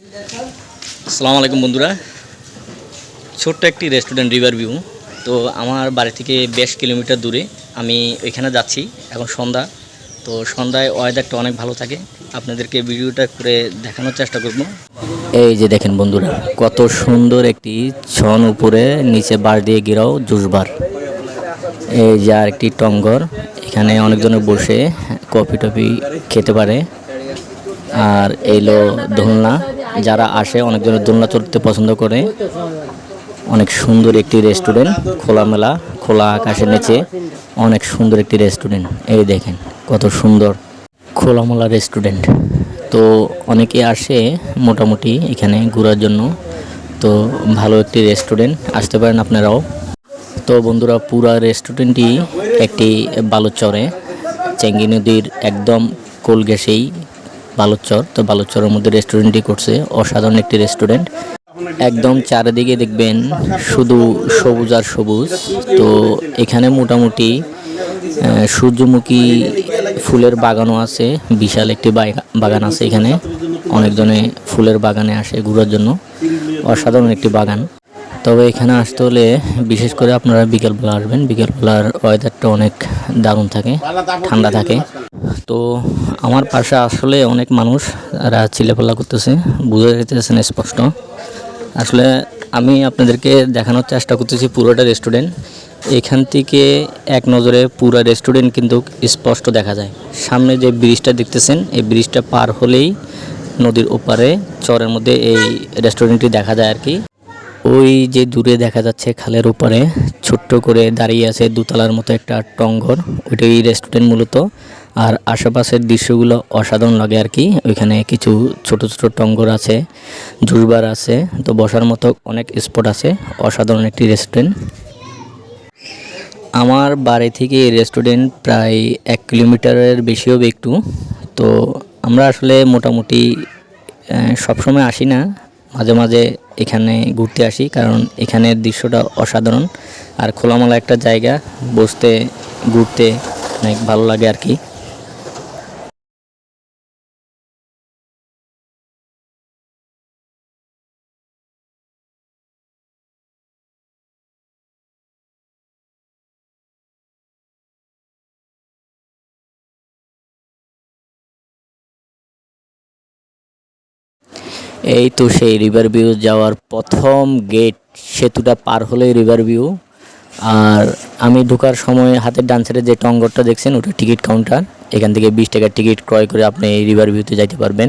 আসসালামু আলাইকুম বন্ধুরা, ছোট্ট একটি রেস্টুরেন্ট রিভার ভিউ। তো আমার বাড়ি থেকে বেশ কিলোমিটার দূরে আমি ওইখানে যাচ্ছি। এখন সন্ধ্যা, তো সন্ধ্যায় ওয়েদারটা অনেক ভালো থাকে। আপনাদেরকে ভিডিওটা করে দেখানোর চেষ্টা করব। এই যে দেখেন বন্ধুরা, কত সুন্দর একটি ছন উপরে নিচে বার দিয়ে ঘেরাও জুস বার। এই যে আর একটি টঙ্গর, এখানে অনেকজনে বসে কফি টফি খেতে পারে। আর এইলো দোলনা, যারা আসে অনেকজনের দোলনা চড়তে পছন্দ করে। অনেক সুন্দর একটি রেস্টুরেন্ট, খোলামেলা, খোলা আকাশের নিচে অনেক সুন্দর একটি রেস্টুরেন্ট। এই দেখেন কত সুন্দর খোলামেলা রেস্টুরেন্ট। তো অনেকে আসে মোটামুটি এখানে ঘোরার জন্য। তো ভালো একটি রেস্টুরেন্ট, আসতে পারেন আপনারাও। তো বন্ধুরা, পুরা রেস্টুরেন্টটি একটি বালুচরে, চেঙ্গি নদীর একদম কোল ঘেঁষেই বালুচর। তো বালুচরের মধ্যে রেস্টুরেন্টটি করছে, অসাধারণ একটি রেস্টুরেন্ট। একদম চারিদিকে দেখবেন শুধু সবুজ আর সবুজ। তো এখানে মোটামুটি সূর্যমুখী ফুলের বাগানও আছে, বিশাল একটি বাগান আছে এখানে। অনেকজনে ফুলের বাগানে আসে ঘোরার জন্য, অসাধারণ একটি বাগান। তবে এখানে আসতে হলে বিশেষ করে আপনারা বিকেলবেলা আসবেন। বিকেলবেলার ওয়েদারটা অনেক দারুণ থাকে, ঠান্ডা থাকে। তো আমার পাশে আসলে অনেক মানুষ চিল্লাপাল্লা করতেছে, বুঝে যেতেছেন স্পষ্ট। আসলে আমি আপনাদেরকে দেখানোর চেষ্টা করতেছি পুরোটা রেস্টুরেন্ট। এখান থেকে এক নজরে পুরো রেস্টুরেন্ট কিন্তু স্পষ্ট দেখা যায়। সামনে যে ব্রিজটা দেখতেছেন, এই ব্রিজটা পার হলেই নদীর ওপারে চরের মধ্যে এই রেস্টুরেন্টটি দেখা যায় আর কি। ওই যে দূরে দেখা যাচ্ছে খালের উপরে ছোট্ট করে দাঁড়িয়ে আছে দোতলার মতো একটা টঙ্গর, ওইটাই রেস্টুরেন্ট মূলত। আর আশেপাশের দৃশ্যগুলো অসাধারণ লাগে আর কি। ওইখানে কিছু ছোট ছোট টঙ্গর আছে, জুসবার আছে, তো বসার মতো অনেক স্পট আছে। অসাধারণ একটি রেস্টুরেন্ট। আমার বাড়ি থেকে এই রেস্টুরেন্ট প্রায় 1 কিলোমিটারের বেশি হবে একটু। তো আমরা আসলে মোটামুটি সবসময় আসি না, মাঝে মাঝে এখানে ঘুরতে আসি, কারণ এখানের দৃশ্যটা অসাধারণ। আর খোলামেলা একটা জায়গা, বসতে ঘুরতে অনেক ভালো লাগে আর কি। এই তো সেই রিভার ভিউ যাওয়ার প্রথম গেট, সেতুটা পার হলেই রিভার ভিউ। আর আমি ঢোকার সময় হাতের ডান সাইডে যে টঙ্গরটা দেখছেন, ওটা টিকিট কাউন্টার। এখান থেকে 20 টাকার টিকিট ক্রয় করে আপনি এই রিভার ভিউতে যাইতে পারবেন।